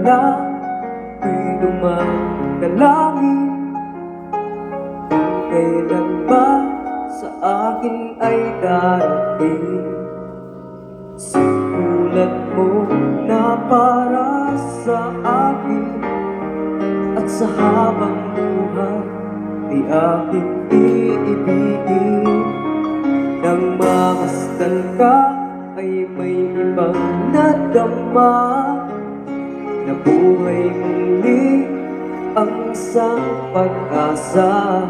na ko'y dumadalangin. Kung kailan ba sa akin ay darating sinulat mo na para sa akin, at sa habang buhay ay aking iibigin. Nang mamasdan ka ay may ibang nadama, na buhay muli ang isang pag-asa.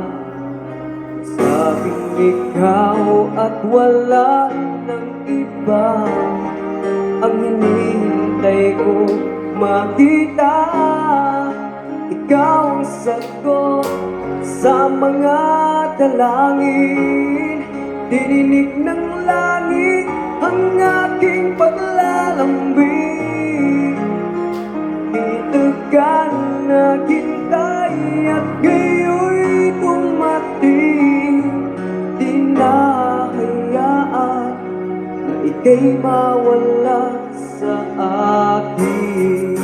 Sabing ikaw at wala ng iba ang hinihintay ko makita. Ikaw ang sagot sa mga dalangin, dininig ng langit ang aking paglalambing. Itagal na hintay at gayo'y dumating. Di na hayaan na ika'y mawala sa akin.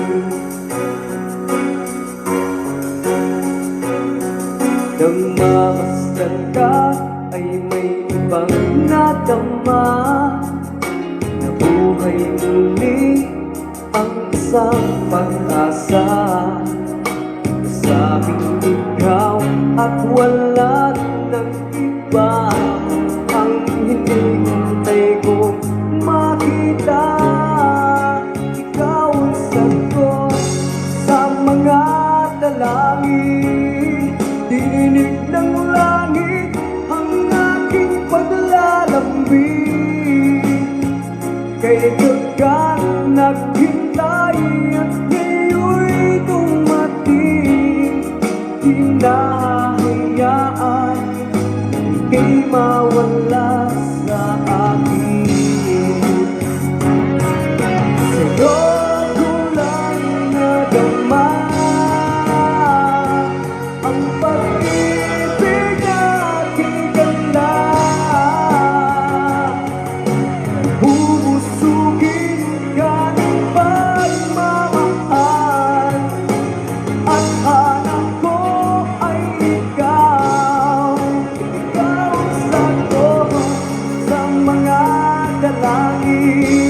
Nang mamasdan ka ay may ibang nadama, na buhay muli ang isang pag-asa. Sabing ikaw at wala ng iba ang hinihintay ko makita. Ikaw ang sagot sa mga dalangin, dinig ng langit ang aking paglalambing. Kay Tugan naghintay at ngayo'y dumating. Di na hayaan na ika'y mawala sa akin. Sa'yo ko lang nadama ang pag-ibig na aking ganda. Bubusugin ka ng pagmamahal, at hanap ko ay ikaw. Ikaw ang sagot sa mga dalangin.